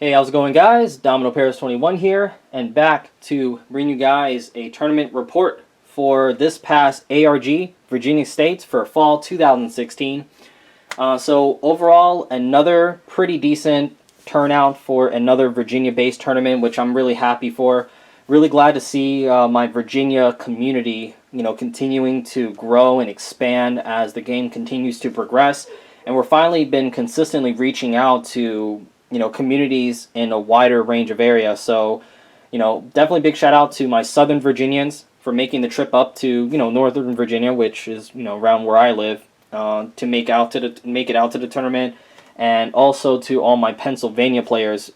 Hey, how's it going, guys? Domino Paris 21 here, and back to bring you guys a tournament report for this past ARG Virginia States for fall 2016. So overall, another pretty decent turnout for another Virginia-based tournament, which I'm really happy for. Really glad to see my Virginia community, continuing to grow and expand as the game continues to progress. And we're finally been consistently reaching out to communities in a wider range of area. So, definitely big shout out to my Southern Virginians for making the trip up to, Northern Virginia, which is, around where I live, to make it out to the tournament, and also to all my Pennsylvania players,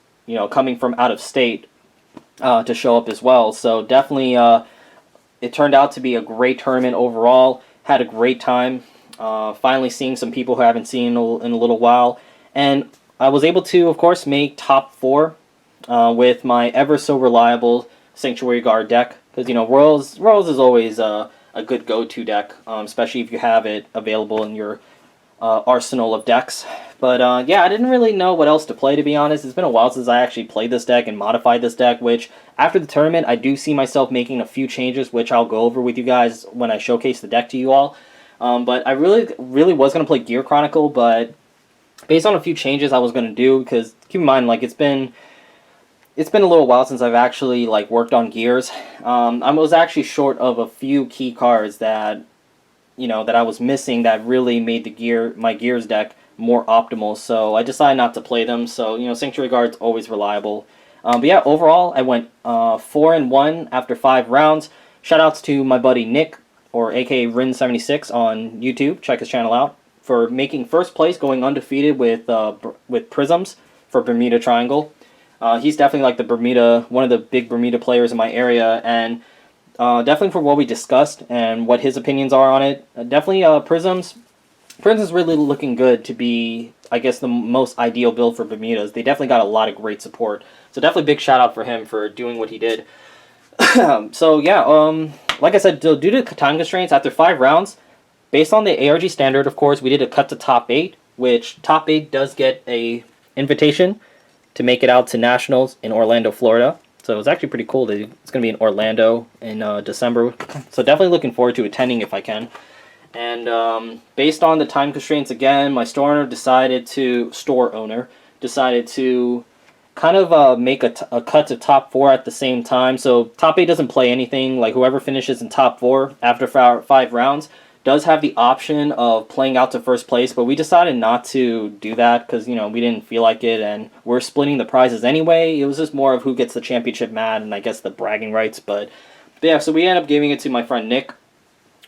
coming from out of state, to show up as well. So definitely, it turned out to be a great tournament overall. Had a great time. Finally seeing some people who I haven't seen in a little while, and I was able to, of course, make top 4 with my ever so reliable Sanctuary Guard deck. Because, Royals is always a good go-to deck, especially if you have it available in your arsenal of decks. But, yeah, I didn't really know what else to play, to be honest. It's been a while since I actually played this deck and modified this deck, which, after the tournament, I do see myself making a few changes, which I'll go over with you guys when I showcase the deck to you all. But I really was going to play Gear Chronicle, but based on a few changes I was going to do, because keep in mind, it's been a little while since I've actually worked on gears. I was actually short of a few key cards that that I was missing that really made my gears deck more optimal. So I decided not to play them. So Sanctuary Guard's always reliable. But yeah, overall I went 4-1 after 5 rounds. Shoutouts to my buddy Nick, or aka Rin76 on YouTube. Check his channel out, for making first place, going undefeated with Prisms for Bermuda Triangle. He's definitely one of the big Bermuda players in my area, and definitely for what we discussed and what his opinions are on it. Definitely Prisms is really looking good to be, I guess, the most ideal build for Bermudas. They definitely got a lot of great support, so definitely big shout out for him for doing what he did. So yeah, like I said, due to time constraints, after 5 rounds, based on the ARG standard, of course, we did a cut to top 8, which top 8 does get a invitation to make it out to Nationals in Orlando, Florida. So it's actually pretty cool that it's going to be in Orlando in December. So definitely looking forward to attending if I can. And based on the time constraints again, my store owner decided to kind of make a cut to top 4 at the same time. So top 8 doesn't play anything. Whoever finishes in top 4 after 5 rounds does have the option of playing out to first place, but we decided not to do that because, we didn't feel like it, and we're splitting the prizes anyway. It was just more of who gets the championship mat and I guess the bragging rights. But yeah, so we ended up giving it to my friend Nick,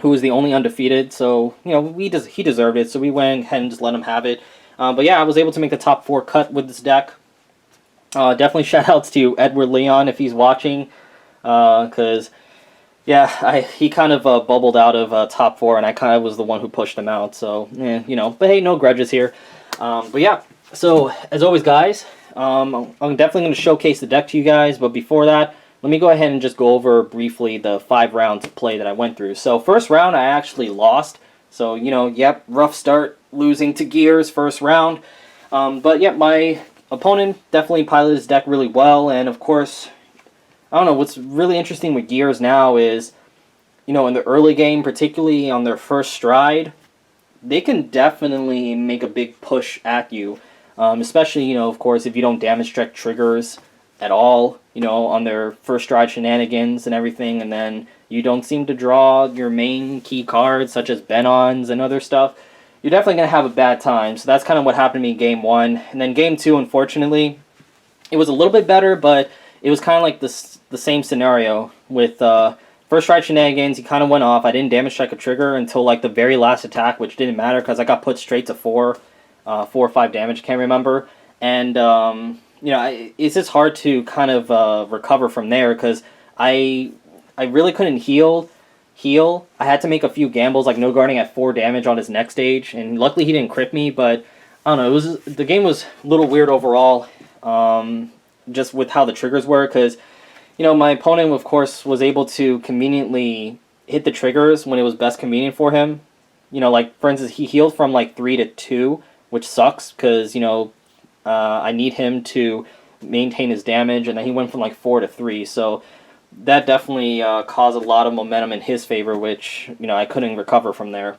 who was the only undefeated. So, he deserved it, so we went ahead and just let him have it. But yeah, I was able to make the top 4 cut with this deck. Definitely shout outs to Edward Leon if he's watching, because yeah, he kind of bubbled out of top 4, and I kind of was the one who pushed him out. So, but hey, no grudges here. But yeah, so as always, guys, I'm definitely going to showcase the deck to you guys. But before that, let me go ahead and just go over briefly the 5 rounds of play that I went through. So first round, I actually lost. So, yep, rough start, losing to Gears first round. But yeah, my opponent definitely piloted his deck really well, and of course, I don't know, what's really interesting with Gears now is, in the early game, particularly on their first stride, they can definitely make a big push at you. Especially, of course, if you don't damage check triggers at all, on their first stride shenanigans and everything, and then you don't seem to draw your main key cards, such as Benons and other stuff, you're definitely going to have a bad time. So that's kind of what happened to me in Game 1. And then Game 2, unfortunately, it was a little bit better, but it was kind of like the same scenario with first strike shenanigans. He kind of went off. I didn't damage strike a trigger until the very last attack, which didn't matter because I got put straight to 4 or 5 damage. Can't remember. And it's just hard to kind of recover from there because I really couldn't heal. I had to make a few gambles, no guarding at 4 damage on his next stage, and luckily he didn't crit me. But I don't know. The game was a little weird overall. Just with how the triggers were, because my opponent, of course, was able to conveniently hit the triggers when it was best convenient for him. For instance, he healed from 3 to 2, which sucks because I need him to maintain his damage, and then he went from like 4 to 3. So that definitely caused a lot of momentum in his favor, which, you know, I couldn't recover from there.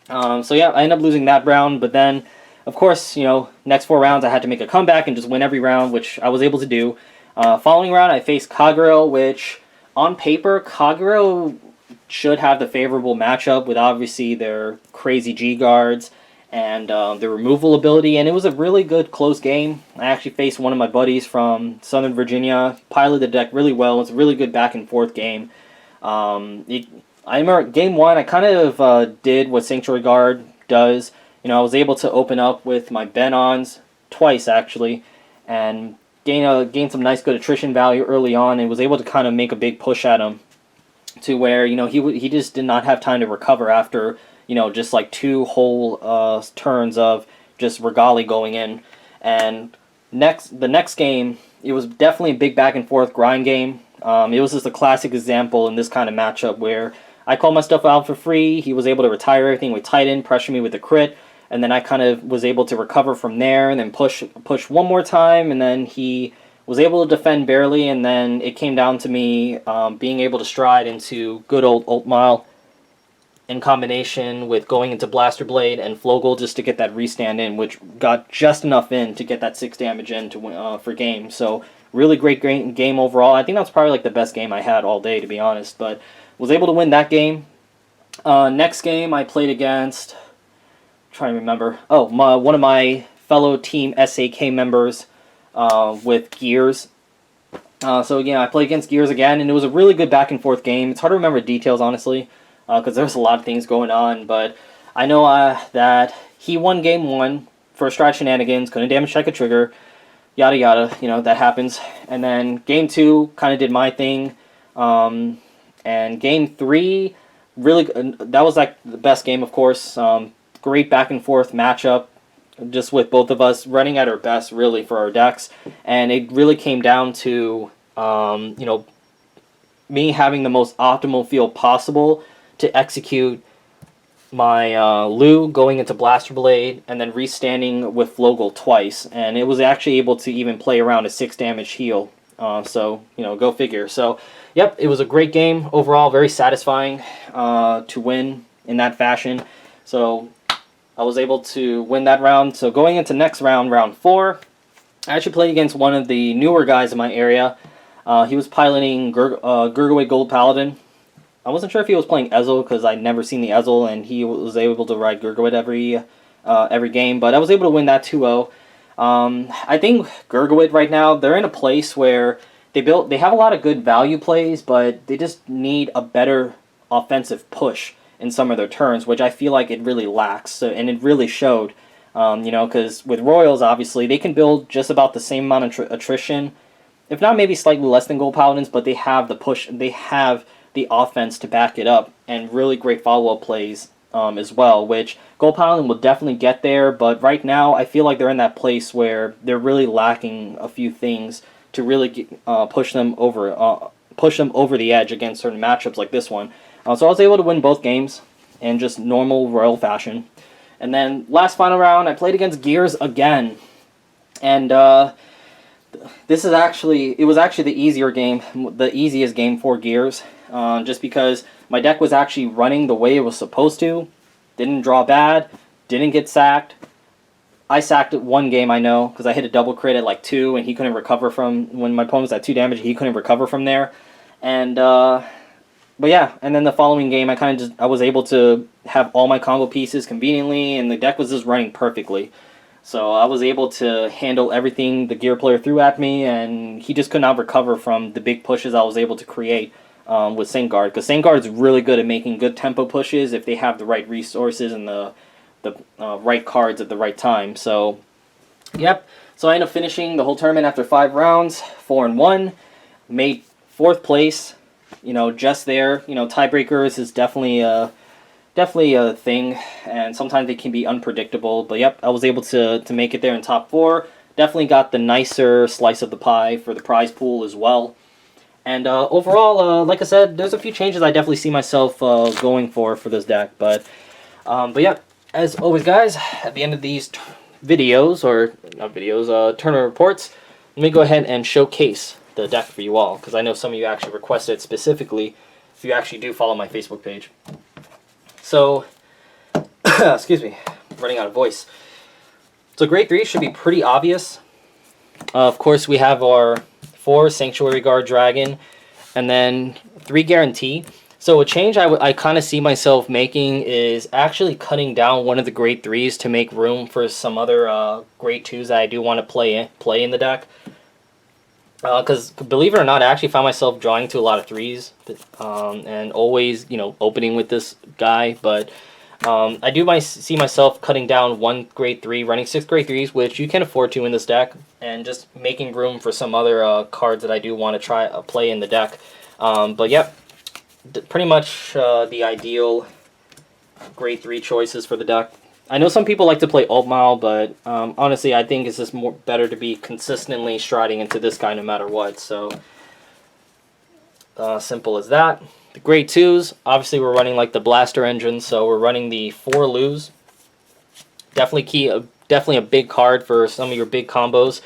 So yeah, I ended up losing that round, but then, of course, you know, next 4 rounds I had to make a comeback and just win every round, which I was able to do. Following round, I faced Kagero, which on paper, Kagero should have the favorable matchup with obviously their crazy G guards and the removal ability, and it was a really good close game. I actually faced one of my buddies from Southern Virginia, piloted the deck really well. It's a really good back and forth game. I remember game 1, I kind of did what Sanctuary Guard does. You know, I was able to open up with my Benons twice actually, and gain some nice good attrition value early on, and was able to kind of make a big push at him, to where, you know, he just did not have time to recover after, you know, just like 2 whole turns of just Regali going in. And the next game, it was definitely a big back and forth grind game. It was just a classic example in this kind of matchup where I called my stuff out for free. He was able to retire everything with Titan, pressure me with a crit, and then I kind of was able to recover from there and then push one more time, and then he was able to defend barely, and then it came down to me being able to stride into good old ult mile in combination with going into Blaster Blade and Flogel just to get that restand in, which got just enough in to get that 6 damage in to win, for game. So really great game overall. I think that was probably like the best game I had all day, to be honest, but was able to win that game. Next game I played against, I'm trying to remember, one of my fellow team SAK members with Gears. So again, I played against Gears again, and it was a really good back and forth game. It's hard to remember details, honestly, because there's a lot of things going on, but I know that he won game 1 for strat shenanigans, couldn't damage check a trigger, yada yada, you know, that happens. And then game 2 kind of did my thing, and game 3, really, that was like the best game, of course. Great back and forth matchup, just with both of us running at our best, really, for our decks. And it really came down to, you know, me having the most optimal field possible to execute my Lu going into Blaster Blade and then restanding with Flogel twice. And it was actually able to even play around a 6 damage heal. So, you know, go figure. So, yep, it was a great game overall, very satisfying to win in that fashion. So I was able to win that round. So going into next round, round 4, I actually played against one of the newer guys in my area. He was piloting Gurgaway Gold Paladin. I wasn't sure if he was playing Ezel because I'd never seen the Ezel, and he was able to ride Gurgaway every game. But I was able to win that 2-0. I think Gurgaway right now, they're in a place where they have a lot of good value plays, but they just need a better offensive push in some of their turns, which I feel like it really lacks. So, and it really showed, you know, because with Royals, obviously, they can build just about the same amount of attrition, if not maybe slightly less than Gold Paladins, but they have the push, they have the offense to back it up, and really great follow-up plays as well, which Gold Paladin will definitely get there, but right now I feel like they're in that place where they're really lacking a few things to really push them over the edge against certain matchups like this one. So I was able to win both games in just normal Royal fashion. And then last final round, I played against Gears again, and it was actually the easiest game for Gears, just because my deck was actually running the way it was supposed to, didn't draw bad, didn't get sacked. I sacked it one game, I know, because I hit a double crit at like 2, and he couldn't recover from, when my opponent was at 2 damage, he couldn't recover from there. And, but yeah, and then the following game, I was able to have all my combo pieces conveniently, and the deck was just running perfectly. So I was able to handle everything the Gear player threw at me, and he just could not recover from the big pushes I was able to create with Vanguard. Because Vanguard is really good at making good tempo pushes if they have the right resources and the right cards at the right time. So, yep. So I ended up finishing the whole tournament after 5 rounds, 4-1, made 4th place. You know, just there. You know, tiebreakers is definitely a thing, and sometimes they can be unpredictable. But yep, I was able to make it there in top 4. Definitely got the nicer slice of the pie for the prize pool as well. And overall, like I said, there's a few changes I definitely see myself going for this deck. But yeah, as always, guys, at the end of these videos, or not videos, tournament reports, let me go ahead and showcase the deck for you all, because I know some of you actually requested it specifically if you actually do follow my Facebook page. So, excuse me, I'm running out of voice. So grade 3 should be pretty obvious. Of course, we have our 4 Sanctuary Guard Dragon, and then 3 Guarantee. So a change I kind of see myself making is actually cutting down one of the grade 3s to make room for some other grade 2s that I do want to play in the deck. Because believe it or not, I actually found myself drawing to a lot of 3s, and always, you know, opening with this guy. But I do see myself cutting down 1 grade 3, running 6 grade 3s, which you can afford to in this deck, and just making room for some other cards that I do want to try play in the deck. But yep, pretty much the ideal grade 3 choices for the deck. I know some people like to play Alt Mile, but honestly, I think it's just better to be consistently striding into this guy no matter what. So simple as that. The grade 2s, obviously we're running like the Blaster engine, so we're running the 4 Lus. Definitely a big card for some of your big combos.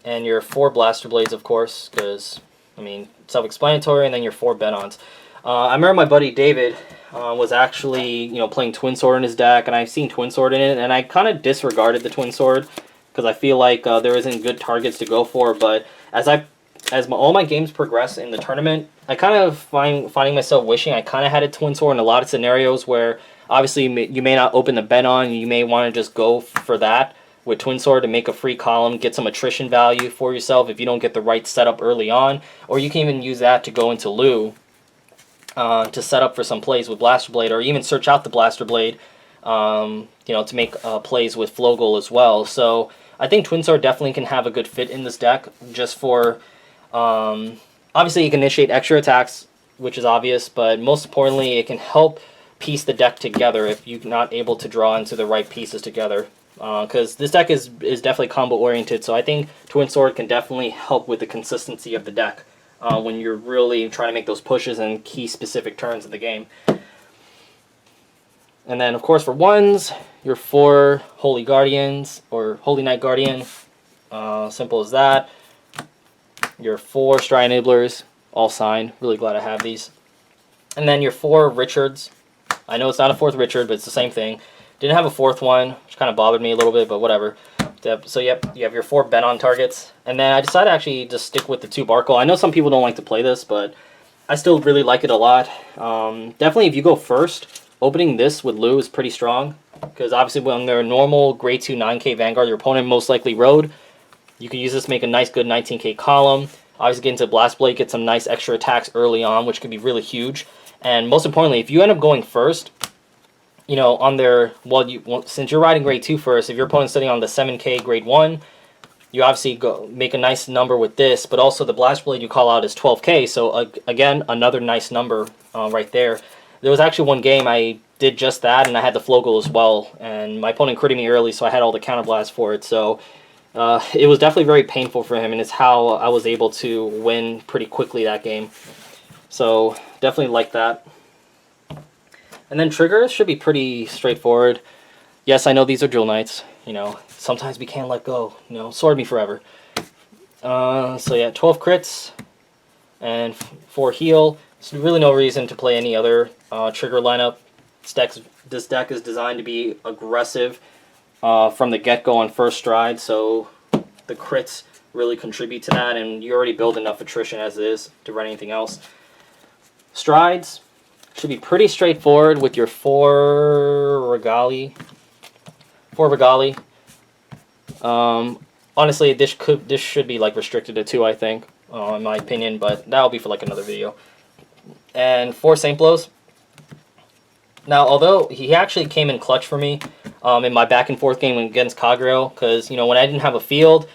And your 4 Blaster Blades, of course, because, I mean, self-explanatory, and then your 4 Benons. I remember my buddy David was actually, you know, playing Twin Sword in his deck, and I've seen Twin Sword in it, and I kind of disregarded the Twin Sword because I feel like there isn't good targets to go for. But as all my games progress in the tournament, I kind of finding myself wishing I kind of had a Twin Sword in a lot of scenarios where obviously you may not open the Benon, you may want to just go for that with Twin Sword to make a free column, get some attrition value for yourself if you don't get the right setup early on, or you can even use that to go into Lu to set up for some plays with Blaster Blade, or even search out the Blaster Blade, you know, to make plays with Flogel as well. So I think Twin Sword definitely can have a good fit in this deck, just for obviously you can initiate extra attacks, which is obvious, but most importantly it can help piece the deck together if you're not able to draw into the right pieces together. Because this deck is definitely combo oriented, so I think Twin Sword can definitely help with the consistency of the deck when you're really trying to make those pushes and key specific turns of the game. And then of course for 1s, your 4 Holy Guardians, or Holy Knight Guardian, simple as that. Your 4 Stride Nibblers, all signed, really glad I have these. And then your 4 Richards. I know it's not a 4th Richard, but it's the same thing. Didn't have a 4th one, which kind of bothered me a little bit, but whatever. So yep, you have your 4 Benon targets. And then I decided to actually just stick with the 2 Barkle. I know some people don't like to play this, but I still really like it a lot. Definitely if you go first, opening this with Lu is pretty strong. Because obviously when they're normal grade 2 9k Vanguard, your opponent most likely rode. You can use this to make a nice good 19k column. Obviously get into Blast Blade, get some nice extra attacks early on, which could be really huge. And most importantly, if you end up going first, you know, on their, since you're riding grade 2 first, if your opponent's sitting on the 7k grade 1, you obviously make a nice number with this, but also the Blast Blade you call out is 12k, so again, another nice number right there. There was actually one game I did just that, and I had the Flogel as well, and my opponent critted me early, so I had all the counterblasts for it, so it was definitely very painful for him, and it's how I was able to win pretty quickly that game. So definitely like that. And then triggers should be pretty straightforward. Yes, I know these are Drill Knights. You know, sometimes we can't let go. You know, sword me forever. So yeah, 12 crits and 4 heal. There's really no reason to play any other trigger lineup. This deck is designed to be aggressive from the get-go on first stride, so the crits really contribute to that, and you already build enough attrition as it is to run anything else. Strides should be pretty straightforward with your 4 Regali. Honestly, this should be like restricted to 2, I think, in my opinion, but that'll be for like another video. And 4 Saint Blows. Now, although he actually came in clutch for me in my back and forth game against Kagero, because, you know, when I didn't have a field,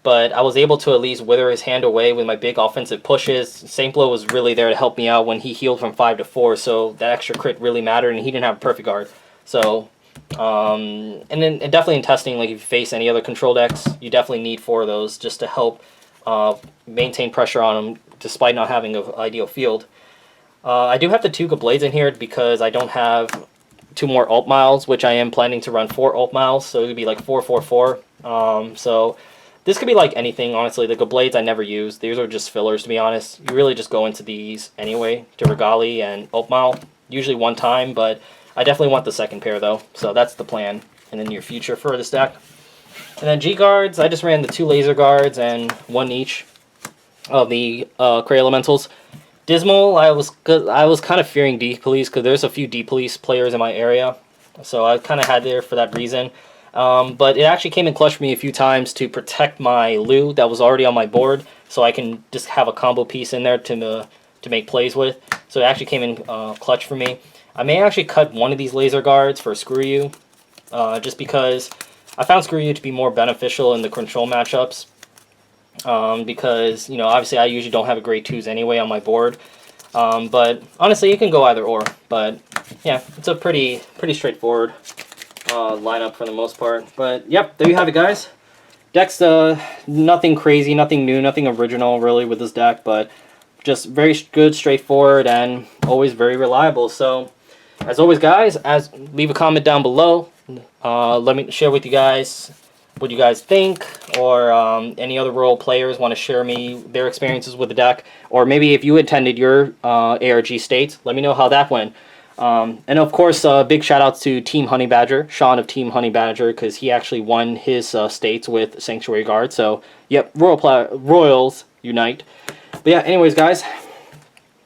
but I was able to at least wither his hand away with my big offensive pushes. Saint Blow was really there to help me out when he healed from 5 to 4, so that extra crit really mattered, and he didn't have a perfect guard. So, and definitely in testing, like if you face any other control decks, you definitely need 4 of those just to help maintain pressure on them despite not having an ideal field. I do have the 2 Blades in here because I don't have 2 more Alt Miles, which I am planning to run 4 Alt Miles, so it would be like 4, 4, 4. So This could be like anything, honestly. The blades I never use. These are just fillers, to be honest. You really just go into these anyway, to Regali and Oakmile. Usually one time, but I definitely want the second pair, though. So that's the plan in the near future for this deck. And then G-Guards, I just ran the 2 Laser Guards and 1 each of the Cray Elementals. Dismal, I was kind of fearing D-Police, because there's a few D-Police players in my area. So I kind of had there for that reason. But it actually came in clutch for me a few times to protect my Lu that was already on my board, so I can just have a combo piece in there to make plays with. So it actually came in clutch for me. I may actually cut one of these Laser Guards for Screw You, just because I found Screw You to be more beneficial in the control matchups. Because, you know, obviously I usually don't have a grade 2s anyway on my board. But honestly, you can go either or. But yeah, it's a pretty straightforward lineup for the most part. But yep, there you have it, guys. Deck's nothing crazy, nothing new, nothing original really with this deck, but just very good, straightforward, and always very reliable. So as always, guys, leave a comment down below. Let me share with you guys what you guys think, or any other role players want to share me their experiences with the deck, or maybe if you attended your ARG states, let me know how that went. And of course, big shout out to Team Honey Badger, Sean of Team Honey Badger, because he actually won his states with Sanctuary Guard. So, yep, Royals unite. But yeah, anyways, guys,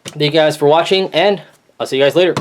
thank you guys for watching, and I'll see you guys later.